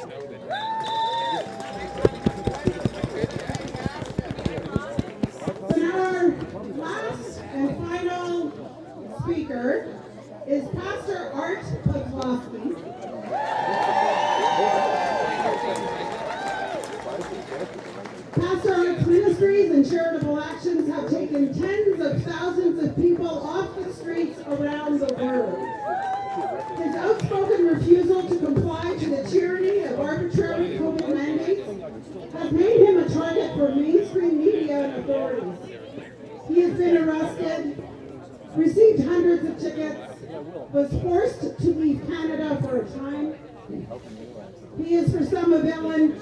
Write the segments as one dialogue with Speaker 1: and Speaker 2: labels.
Speaker 1: Our last and final speaker is Pastor Artur Pawlowski. Pastor Art's ministries and charitable actions have taken tens of thousands of people off the streets around the world. His outspoken refusal to comply to the tyranny of arbitrary COVID mandates has made him a target for mainstream media and authorities. He has been arrested, received hundreds of tickets, was forced to leave Canada for a time. He is for some a villain,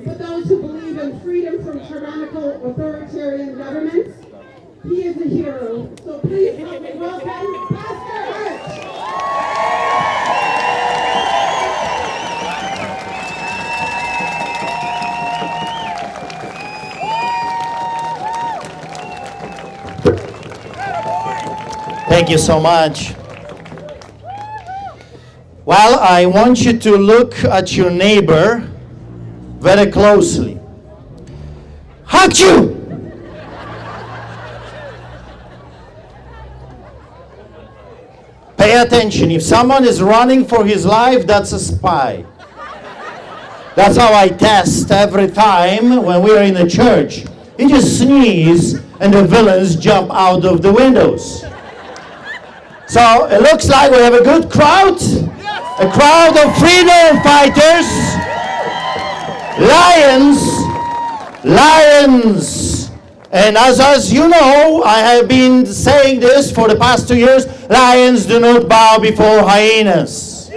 Speaker 1: but those who believe in freedom from tyrannical authoritarian governments, he is a hero. So please help me welcome Pastor Art.
Speaker 2: Thank you so much. Well, I want you to look at your neighbor very closely. Achoo! Pay attention. If someone is running for his life, that's a spy. That's how I test every time when we are in the church. You just sneeze and the villains jump out of the windows. So it looks like we have a good crowd, a crowd of freedom fighters, lions. And as you know, I have been saying this for the past 2 years, lions do not bow before hyenas.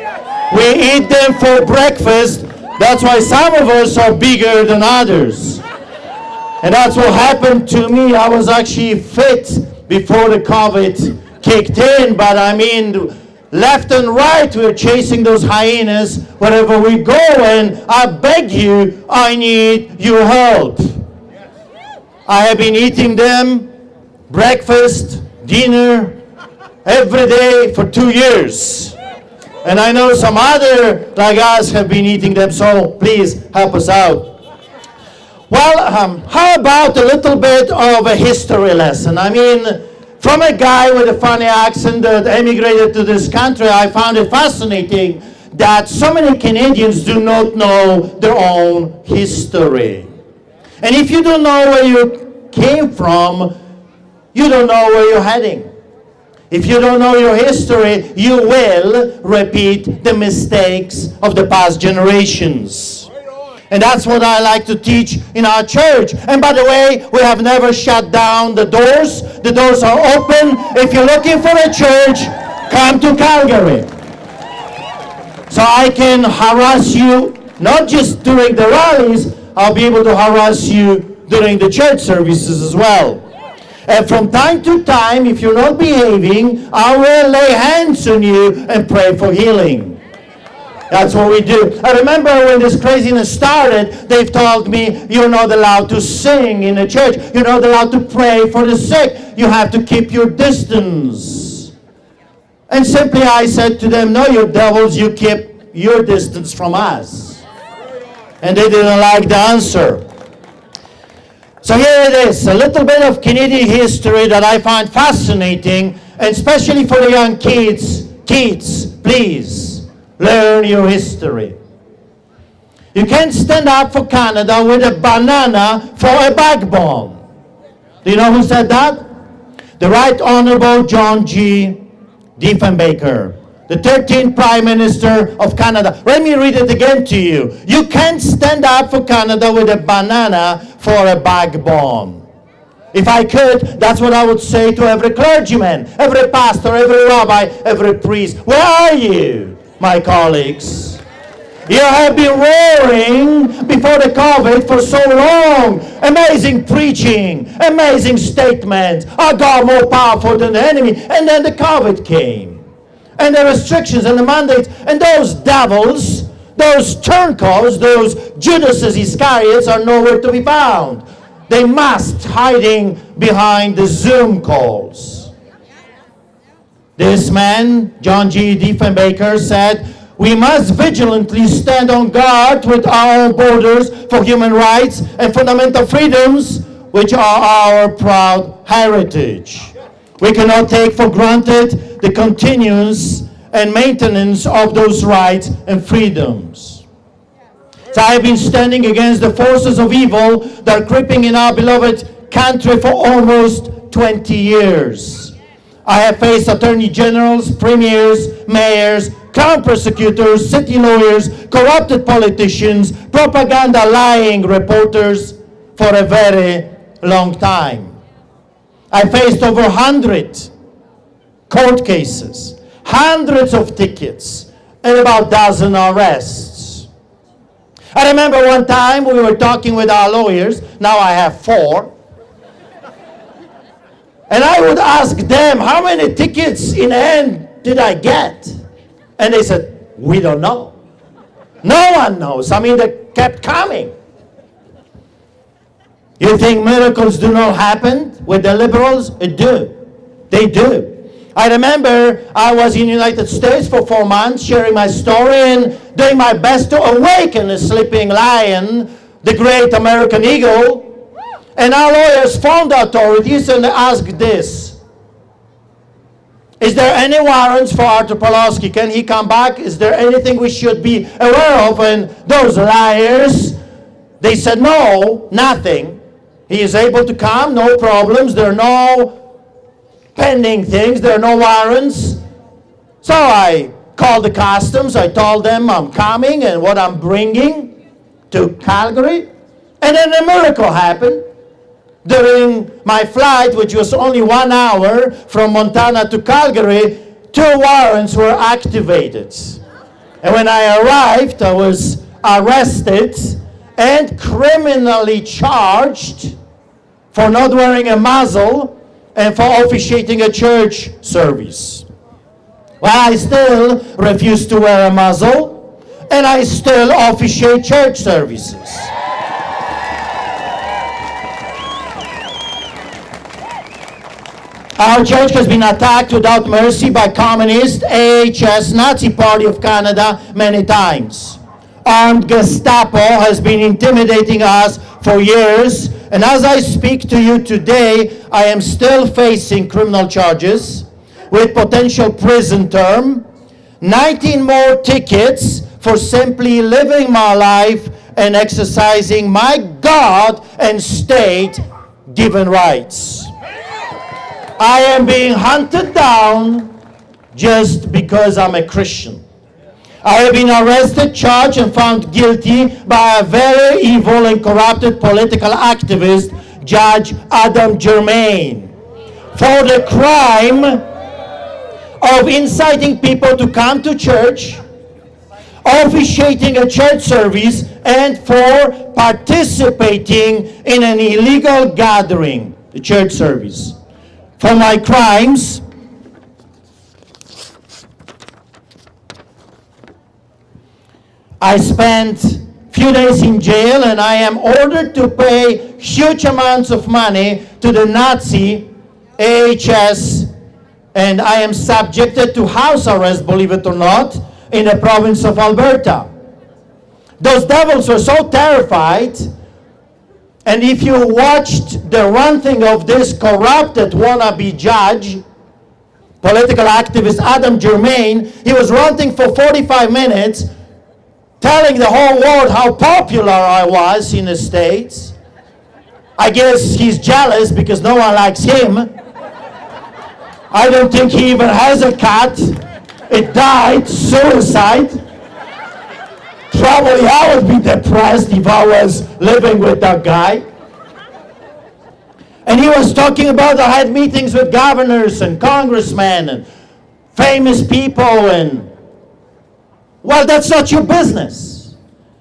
Speaker 2: We eat them for breakfast. That's why some of us are bigger than others. And that's what happened to me. I was actually fit before the COVID kicked in, but I mean, left and right, we're chasing those hyenas wherever we go, and I beg you, I need your help. I have been eating them, breakfast, dinner, every day for 2 years. And I know some other like us have been eating them, so please help us out. Well, how about a little bit of a history lesson? I mean, from a guy with a funny accent that emigrated to this country, I found it fascinating that so many Canadians do not know their own history. And if you don't know where you came from, you don't know where you're heading. If you don't know your history, you will repeat the mistakes of the past generations. And that's what I like to teach in our church. And by the way, we have never shut down the doors. The doors are open. If you're looking for a church, come to Calgary. So I can harass you, not just during the rallies, I'll be able to harass you during the church services as well. And from time to time, if you're not behaving, I will lay hands on you and pray for healing. That's what we do. I remember when this craziness started, they've told me, you're not allowed to sing in a church. You're not allowed to pray for the sick. You have to keep your distance. And simply I said to them, no, you devils, you keep your distance from us. And they didn't like the answer. So here it is, a little bit of Canadian history that I find fascinating, and especially for the young kids. Kids, please. Learn your history. You can't stand up for Canada with a banana for a backbone. Do you know who said that? The Right Honorable John G. Diefenbaker, the 13th Prime Minister of Canada. Let me read it again to you. You can't stand up for Canada with a banana for a backbone. If I could, that's what I would say to every clergyman, every pastor, every rabbi, every priest. Where are you, my colleagues? You have been roaring before the COVID for so long. Amazing preaching, amazing statements. Our God more powerful than the enemy. And then the COVID came. And the restrictions and the mandates. And those devils, those turncoats, those Judases Iscariots are nowhere to be found. They masked, hiding behind the Zoom calls. This man, John G. Diefenbaker, said, We must vigilantly stand on guard with our own borders for human rights and fundamental freedoms, which are our proud heritage. We cannot take for granted the continuance and maintenance of those rights and freedoms. So I have been standing against the forces of evil that are creeping in our beloved country for almost 20 years. I have faced attorney generals, premiers, mayors, crown prosecutors, city lawyers, corrupted politicians, propaganda lying reporters for a very long time. I faced over 100 court cases, hundreds of tickets, and about a dozen arrests. I remember one time we were talking with our lawyers, now I have 4, and I would ask them, how many tickets in the end did I get? And they said, we don't know. No one knows. I mean, they kept coming. You think miracles do not happen with the liberals? It do. They do. I remember I was in the United States for 4 months sharing my story and doing my best to awaken a sleeping lion, the great American eagle. And our lawyers phoned the authorities and asked this: is there any warrants for Artur Pawlowski? Can he come back? Is there anything we should be aware of? And those liars, they said no, nothing. He is able to come, no problems. There are no pending things. There are no warrants. So I called the customs. I told them I'm coming and what I'm bringing to Calgary. And then a miracle happened. During my flight, which was only 1 hour from Montana to Calgary, 2 warrants were activated. And when I arrived, I was arrested and criminally charged for not wearing a muzzle and for officiating a church service. Well, I still refuse to wear a muzzle, and I still officiate church services. Our church has been attacked without mercy by communist AHS Nazi Party of Canada many times. Armed Gestapo has been intimidating us for years, and as I speak to you today, I am still facing criminal charges with potential prison term, 19 more tickets for simply living my life and exercising my God and state-given rights. I am being hunted down just because I'm a Christian. I have been arrested, charged, and found guilty by a very evil and corrupted political activist, Judge Adam Germain, for the crime of inciting people to come to church, officiating a church service, and for participating in an illegal gathering, the church service. For my crimes, I spent a few days in jail, and I am ordered to pay huge amounts of money to the Nazi AHS, and I am subjected to house arrest, believe it or not, in the province of Alberta. Those devils were so terrified. And if you watched the ranting of this corrupted wannabe judge, political activist Adam Germain, he was ranting for 45 minutes, telling the whole world how popular I was in the States. I guess he's jealous because no one likes him. I don't think he even has a cat. It died, suicide. Probably I would be depressed if I was living with that guy. And he was talking about I had meetings with governors and congressmen and famous people, and well, that's not your business.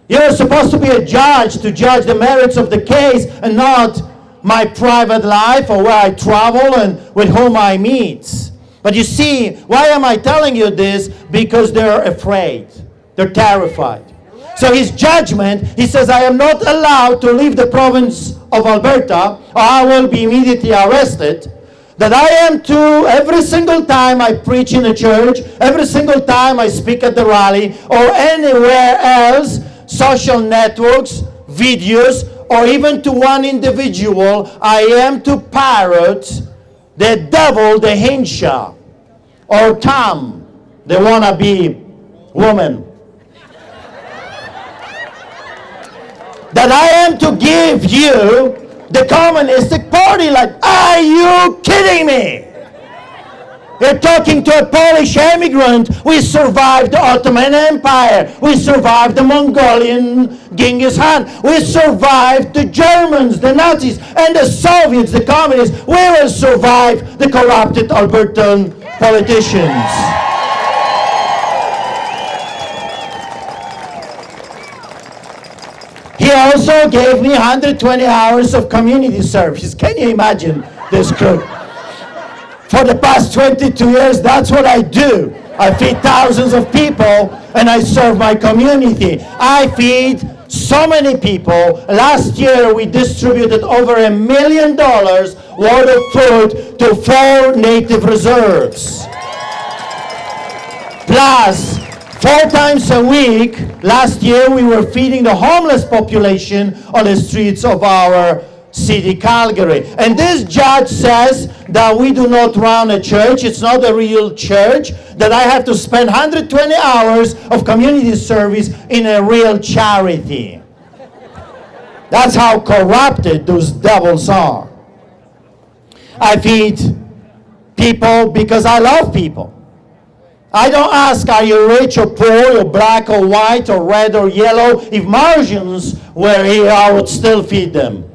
Speaker 2: You're supposed to be a judge to judge the merits of the case and not my private life or where I travel and with whom I meet. But you see, why am I telling you this? Because they're afraid. They're terrified. So his judgment, he says, I am not allowed to leave the province of Alberta, or I will be immediately arrested. that I am to, every single time I preach in a church, every single time I speak at the rally, or anywhere else, social networks, videos, or even to one individual, I am to parrot the devil, the Hinsha, or Tom, the wannabe woman. That I am to give you the communistic party. Like, are you kidding me? You're talking to a Polish immigrant. We survived the Ottoman Empire. We survived the Mongolian Genghis Khan. We survived the Germans, the Nazis, and the Soviets, the communists. We will survive the corrupted Albertan politicians. He also gave me 120 hours of community service. Can you imagine this crook? For the past 22 years, that's what I do. I feed thousands of people and I serve my community. I feed so many people. Last year, we distributed over $1 million worth of food to 4 native reserves. Plus, 4 times a week, last year, we were feeding the homeless population on the streets of our city, Calgary. And this judge says that we do not run a church, it's not a real church, that I have to spend 120 hours of community service in a real charity. That's how corrupted those devils are. I feed people because I love people. I don't ask, are you rich or poor, or black or white, or red or yellow? If Martians were here, I would still feed them.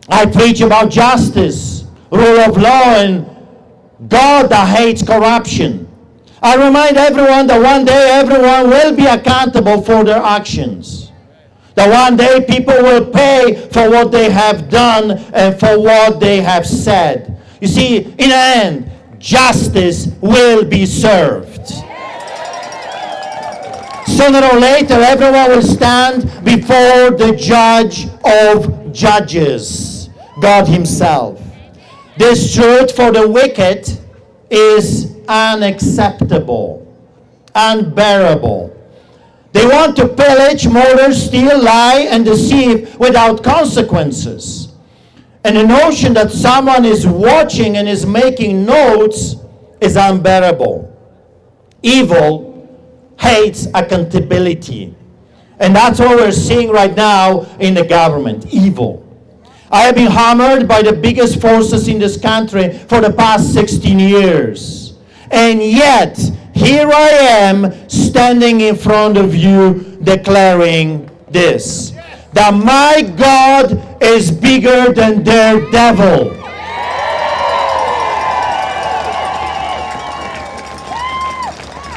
Speaker 2: I preach about justice, rule of law, and God that hates corruption. I remind everyone that one day everyone will be accountable for their actions. That one day people will pay for what they have done and for what they have said. You see, in the end, justice will be served. Sooner or later, everyone will stand before the judge of judges, God himself. This truth for the wicked is unacceptable, unbearable. They want to pillage, murder, steal, lie, and deceive without consequences. And the notion that someone is watching and is making notes is unbearable. Evil hates accountability. And that's what we're seeing right now in the government, evil. I have been hammered by the biggest forces in this country for the past 16 years. And yet, here I am standing in front of you declaring this. That my God is bigger than their devil.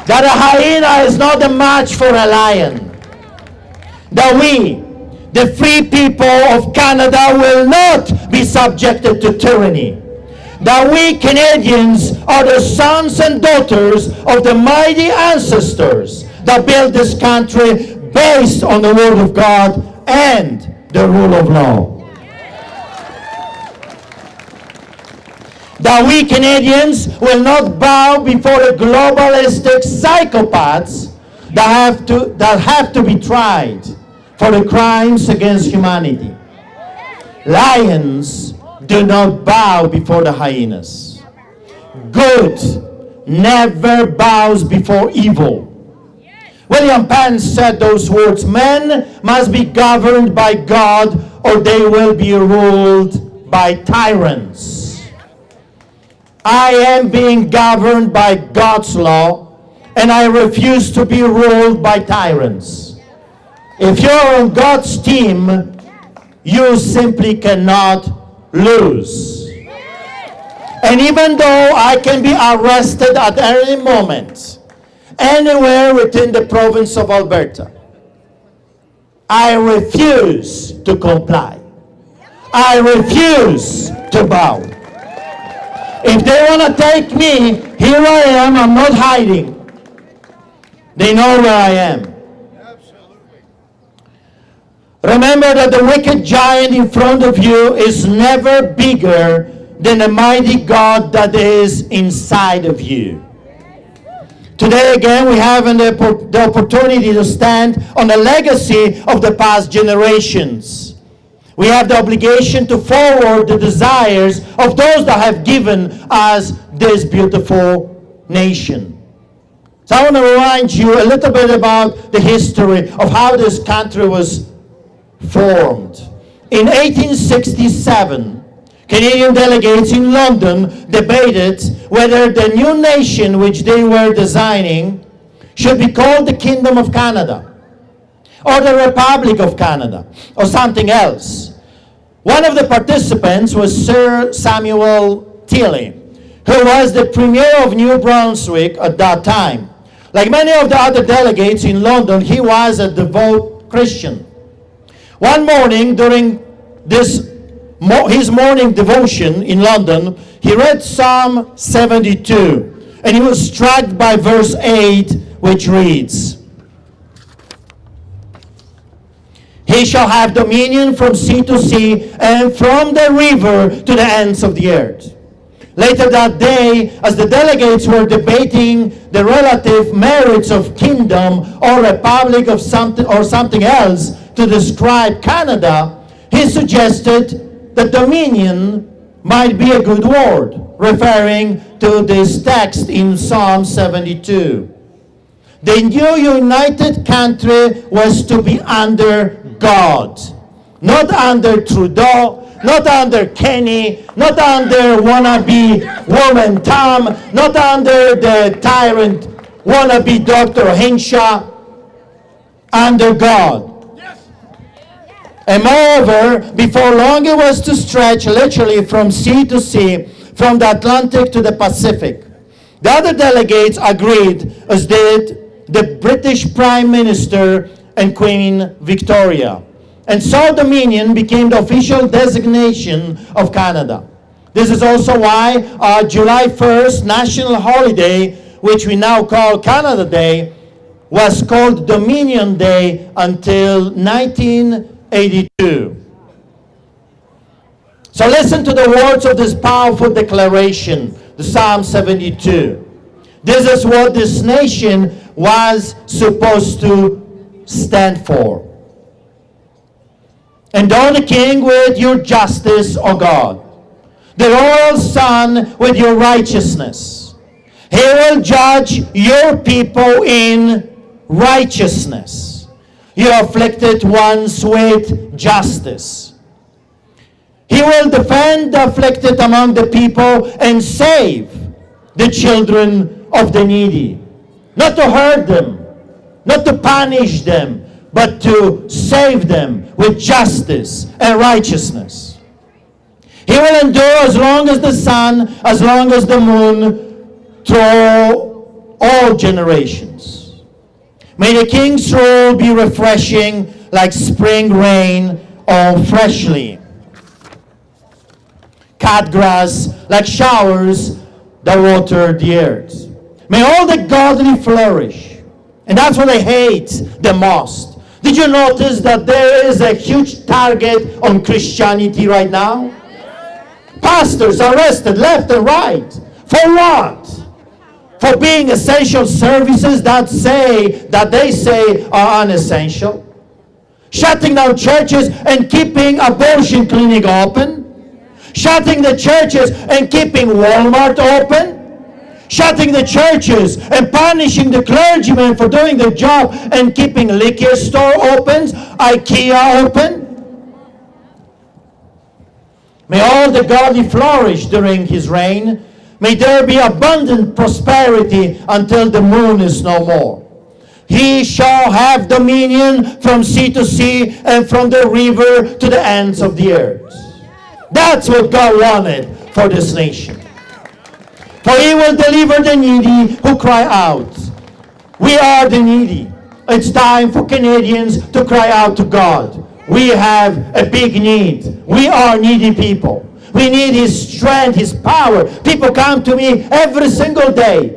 Speaker 2: That a hyena is not a match for a lion. That we, the free people of Canada, will not be subjected to tyranny. That we Canadians are the sons and daughters of the mighty ancestors that built this country based on the Word of God and the rule of law. That we Canadians will not bow before the globalistic psychopaths that have to be tried for the crimes against humanity. Lions do not bow before the hyenas. Good never bows before evil. William Penn said those words, men must be governed by God or they will be ruled by tyrants. I am being governed by God's law and I refuse to be ruled by tyrants. If you're on God's team, you simply cannot lose. And even though I can be arrested at any moment, anywhere within the province of Alberta, I refuse to comply. I refuse to bow. If they want to take me, here I am, I'm not hiding. They know where I am. Remember that the wicked giant in front of you is never bigger than the mighty God that is inside of you. Today again, we have the opportunity to stand on the legacy of the past generations. We have the obligation to forward the desires of those that have given us this beautiful nation. So I want to remind you a little bit about the history of how this country was formed. In 1867, Canadian delegates in London debated whether the new nation which they were designing should be called the Kingdom of Canada, or the Republic of Canada, or something else. One of the participants was Sir Samuel Tilley, who was the Premier of New Brunswick at that time. Like many of the other delegates in London, he was a devout Christian. One morning during his morning devotion in London, he read Psalm 72, and he was struck by verse 8, which reads, "He shall have dominion from sea to sea, and from the river to the ends of the earth." Later that day, as the delegates were debating the relative merits of kingdom or republic of something else to describe Canada, he suggested that dominion might be a good word, referring to this text in Psalm 72. The new united country was to be under God, not under Trudeau, not under Kenny, not under wannabe woman Tom, not under the tyrant wannabe Dr. Henshaw, under God. And moreover, before long it was to stretch literally from sea to sea, from the Atlantic to the Pacific. The other delegates agreed, as did the British Prime Minister and Queen Victoria. And so Dominion became the official designation of Canada. This is also why our July 1st national holiday, which we now call Canada Day, was called Dominion Day until 1982. So listen to the words of this powerful declaration, the Psalm 72. This is what this nation was supposed to stand for. Endow the king with your justice, O God, the royal son with your righteousness. He will judge your people in righteousness, your afflicted ones with justice. He will defend the afflicted among the people and save the children of the needy. Not to hurt them, not to punish them, but to save them with justice and righteousness. He will endure as long as the sun, as long as the moon, through all generations. May the king's rule be refreshing like spring rain on freshly cut grass, like showers that water the earth. May all the godly flourish. And that's what I hate the most. Did you notice that there is a huge target on Christianity right now? Pastors arrested left and right. For what? For being essential services that they say are unessential. Shutting down churches and keeping abortion clinic open. Shutting the churches and keeping Walmart open. Shutting the churches and punishing the clergymen for doing their job and keeping liquor store open, IKEA open. May all the godly flourish during his reign. May there be abundant prosperity until the moon is no more. He shall have dominion from sea to sea and from the river to the ends of the earth. That's what God wanted for this nation. For he will deliver the needy who cry out. We are the needy. It's time for Canadians to cry out to God. We have a big need. We are needy people. We need his strength, his power. People come to me every single day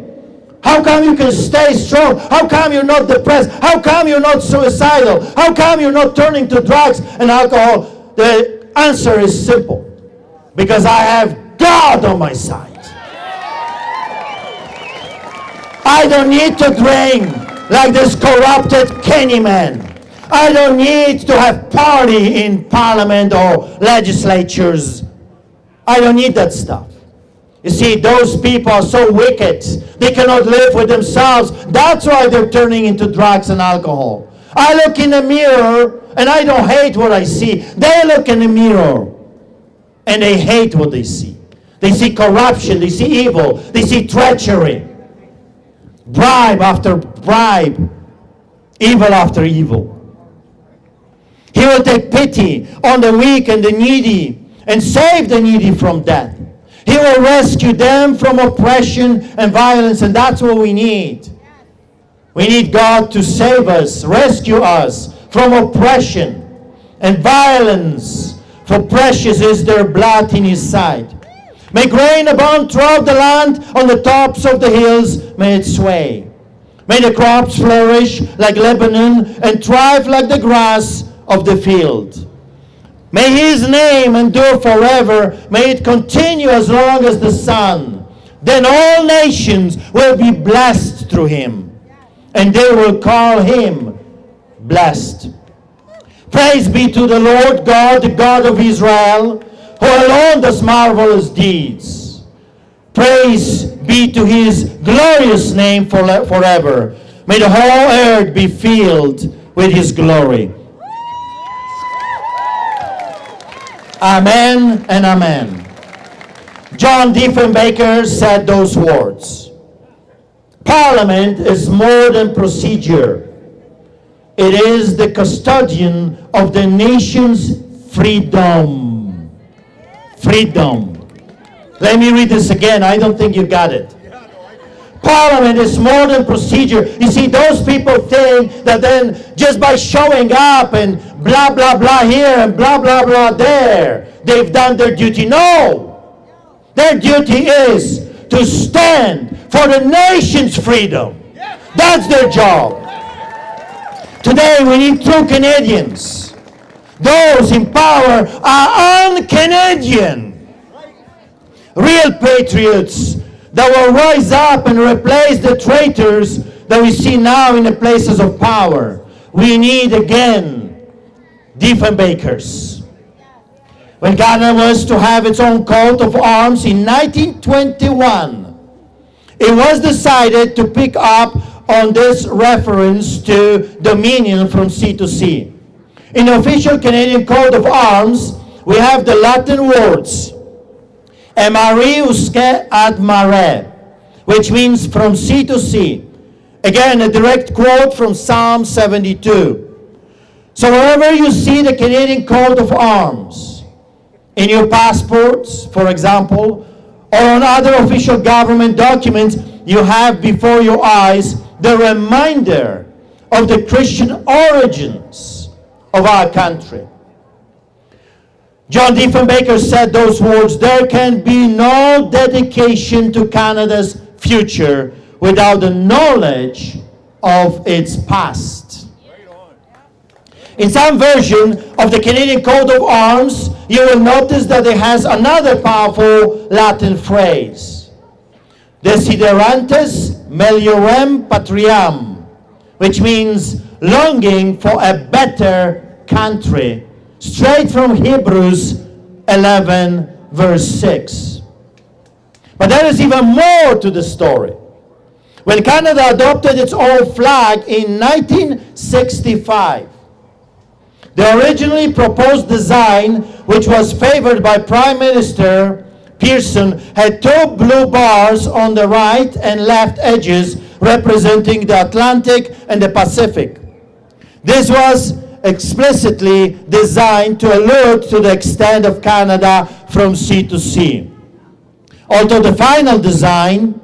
Speaker 2: How come you can stay strong? How come you're not depressed? How come you're not suicidal? How come you're not turning to drugs and alcohol? The answer is simple. Because I have God on my side. I don't need to drink like this corrupted Kenny man. I don't need to have party in parliament or legislatures. I don't need that stuff. You see, those people are so wicked. They cannot live with themselves. That's why they're turning into drugs and alcohol. I look in the mirror and I don't hate what I see. They look in the mirror and they hate what they see. They see corruption. They see evil. They see treachery. Bribe after bribe. Evil after evil. He will take pity on the weak and the needy and save the needy from death. He will rescue them from oppression and violence, and that's what we need. We need God to save us, rescue us from oppression and violence, for precious is their blood in His sight. May grain abound throughout the land, on the tops of the hills may it sway. May the crops flourish like Lebanon and thrive like the grass of the field. May His name endure forever. May it continue as long as the sun. Then all nations will be blessed through Him, and they will call Him blessed. Praise be to the Lord God, the God of Israel, who alone does marvelous deeds. Praise be to His glorious name forever. May the whole earth be filled with His glory. Amen and amen. John Diefenbaker said those words. Parliament is more than procedure. It is the custodian of the nation's freedom. Freedom. Let me read this again. I don't think you got it. Parliament is more than procedure. You see, those people think that then just by showing up and blah, blah, blah here and blah, blah, blah there, they've done their duty. No. Their duty is to stand for the nation's freedom. That's their job. Today we need true Canadians. Those in power are un-Canadian. Real patriots that will rise up and replace the traitors that we see now in the places of power. We need again Diefenbakers. When Ghana was to have its own coat of arms in 1921, it was decided to pick up on this reference to dominion from sea to sea. In the official Canadian coat of arms, we have the Latin words Emari usque ad mare, which means from sea to sea. Again, a direct quote from Psalm 72. So wherever you see the Canadian coat of arms, in your passports, for example, or on other official government documents, you have before your eyes the reminder of the Christian origins of our country. John Diefenbaker said those words, there can be no dedication to Canada's future without the knowledge of its past. In some version of the Canadian coat of arms, you will notice that it has another powerful Latin phrase, Desiderantes meliorem patriam, which means longing for a better country, straight from Hebrews 11 verse 6. But there is even more to the story. When Canada adopted its own flag in 1965, the originally proposed design, which was favored by Prime Minister Pearson, had two blue bars on the right and left edges representing the Atlantic and the Pacific. This was explicitly designed to allude to the extent of Canada from sea to sea. Although the final design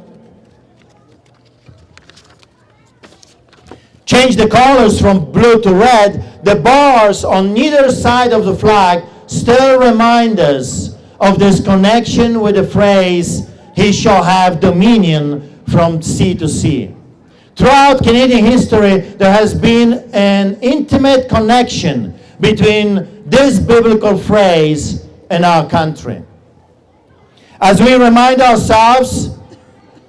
Speaker 2: changed the colors from blue to red, the bars on neither side of the flag still remind us of this connection with the phrase, "He shall have dominion from sea to sea. Throughout Canadian history, there has been an intimate connection between this biblical phrase and our country. As we remind ourselves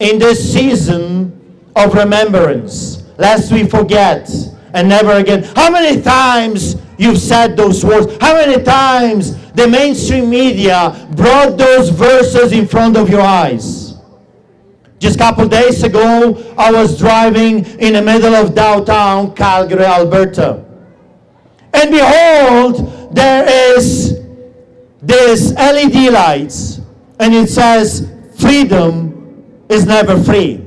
Speaker 2: in this season of remembrance, lest we forget and never again. How many times you've said those words? How many times the mainstream media brought those verses in front of your eyes? Just a couple days ago, I was driving in the middle of downtown Calgary, Alberta. And behold, there is this LED lights, and it says, freedom is never free.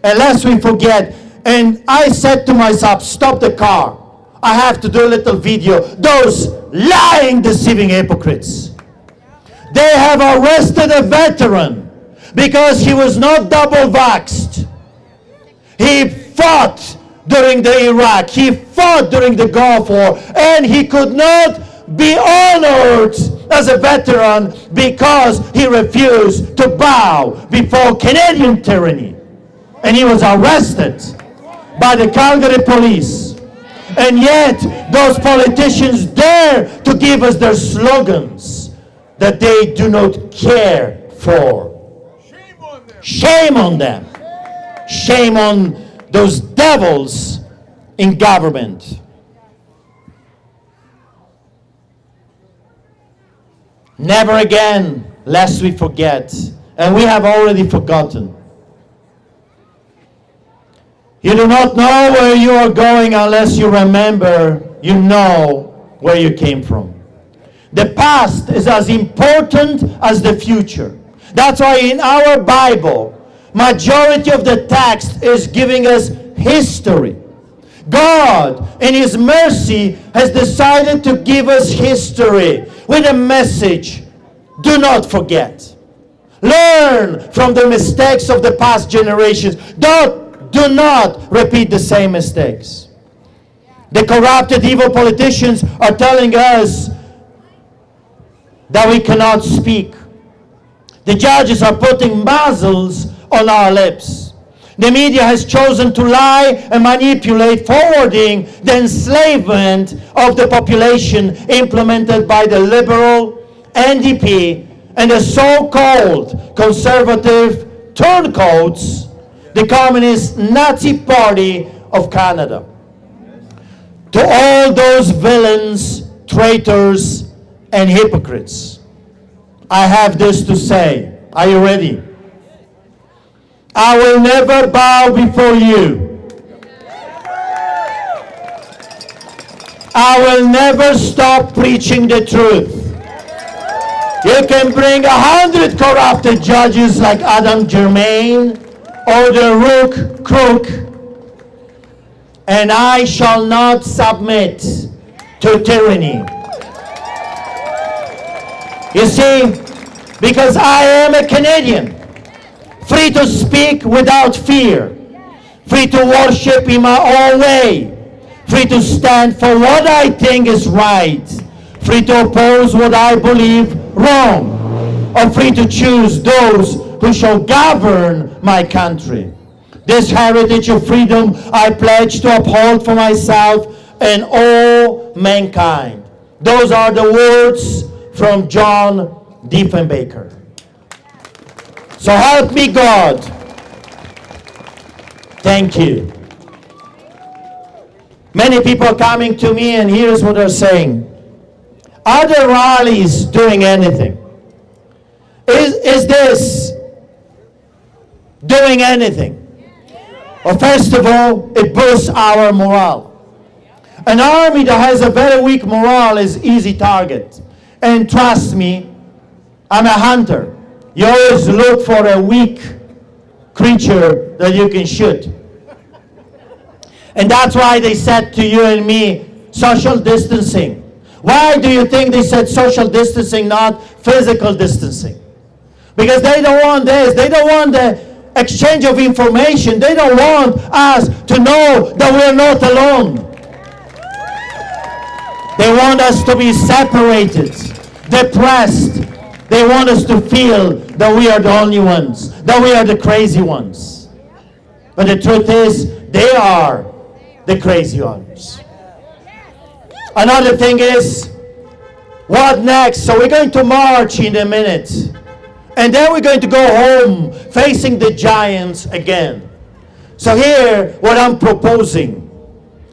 Speaker 2: Unless we forget. And I said to myself, stop the car. I have to do a little video. Those lying, deceiving hypocrites. They have arrested a veteran because he was not double vaxxed. He fought during the Iraq. He fought during the Gulf War. And he could not be honored as a veteran because he refused to bow before Canadian tyranny. And he was arrested by the Calgary police. And yet, those politicians dare to give us their slogans that they do not care for. Shame on them. Shame on those devils in government. Never again, lest we forget. And we have already forgotten. You do not know where you are going unless you remember, you know where you came from. The past is as important as the future. That's why in our Bible, majority of the text is giving us history. God, in His mercy, has decided to give us history with a message. Do not forget. Learn from the mistakes of the past generations. Do not repeat the same mistakes. The corrupted, evil politicians are telling us that we cannot speak. The judges are putting muzzles on our lips. The media has chosen to lie and manipulate, forwarding the enslavement of the population implemented by the Liberal, NDP, and the so-called conservative turncoats, the Communist Nazi Party of Canada. To all those villains, traitors, and hypocrites, I have this to say. Are you ready? I will never bow before you. I will never stop preaching the truth. You can bring 100 corrupted judges like Adam Germain or the Rook Crook, and I shall not submit to tyranny. You see, because I am a Canadian, free to speak without fear, free to worship in my own way, free to stand for what I think is right, free to oppose what I believe wrong, or free to choose those who shall govern my country. This heritage of freedom I pledge to uphold for myself and all mankind. Those are the words from John Diefenbaker. So help me God. Thank you. Many people are coming to me, and here's what they're saying. Are the rallies doing anything? Is this doing anything? Well, first of all, it boosts our morale. An army that has a very weak morale is easy target. And trust me, I'm a hunter. You always look for a weak creature that you can shoot. And that's why they said to you and me, social distancing. Why do you think they said social distancing, not physical distancing? Because they don't want this. They don't want the exchange of information. They don't want us to know that we're not alone. They want us to be separated, depressed. They want us to feel that we are the only ones, that we are the crazy ones. But the truth is, they are the crazy ones. Another thing is, what next? So we're going to march in a minute. And then we're going to go home facing the giants again. So here, what I'm proposing.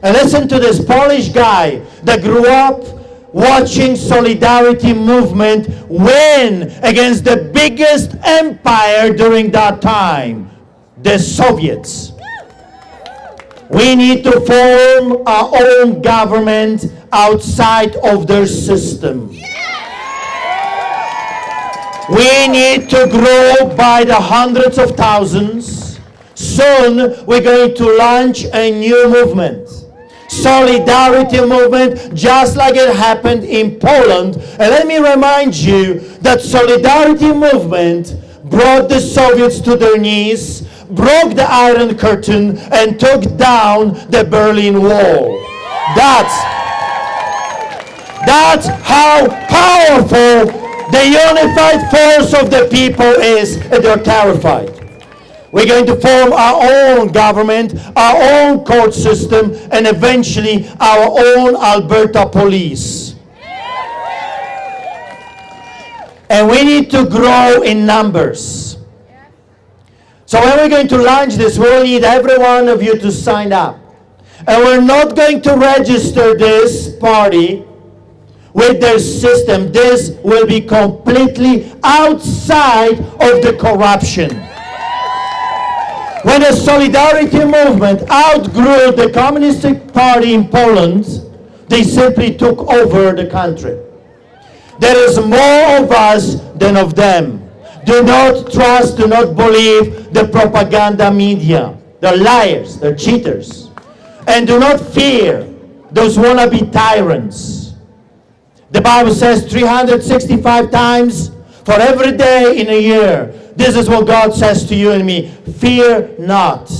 Speaker 2: And listen to this Polish guy that grew up watching Solidarity movement win against the biggest empire during that time, the Soviets. We need to form our own government outside of their system. We need to grow by the hundreds of thousands. Soon we're going to launch a new movement. Solidarity movement, just like it happened in Poland. And let me remind you that Solidarity movement brought the Soviets to their knees, broke the Iron Curtain, and took down the Berlin Wall. That's how powerful the unified force of the people is, and they're terrified. We're going to form our own government, our own court system, and eventually our own Alberta police. And we need to grow in numbers. So when we're going to launch this, we'll need every one of you to sign up. And we're not going to register this party with their system. This will be completely outside of the corruption. When the Solidarity movement outgrew the Communist Party in Poland, they simply took over the country. There is more of us than of them. Do not trust, do not believe the propaganda media. They're liars, they're cheaters. And do not fear those wannabe tyrants. The Bible says 365 times for every day in a year. This is what God says to you and me. Fear not.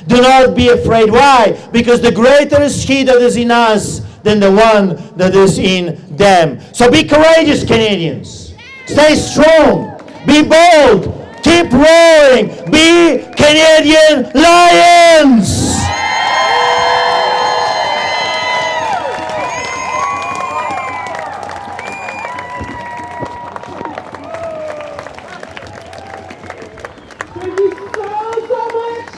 Speaker 2: Do not be afraid. Why? Because the greater is He that is in us than the one that is in them. So be courageous, Canadians. Stay strong. Be bold. Keep roaring. Be Canadian lions.
Speaker 1: Thank you so much.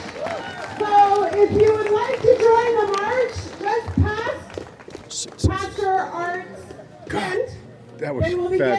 Speaker 1: So if you would like to join the march, just past Pastor Art's tent.
Speaker 3: That was
Speaker 1: They will be
Speaker 3: fabulous.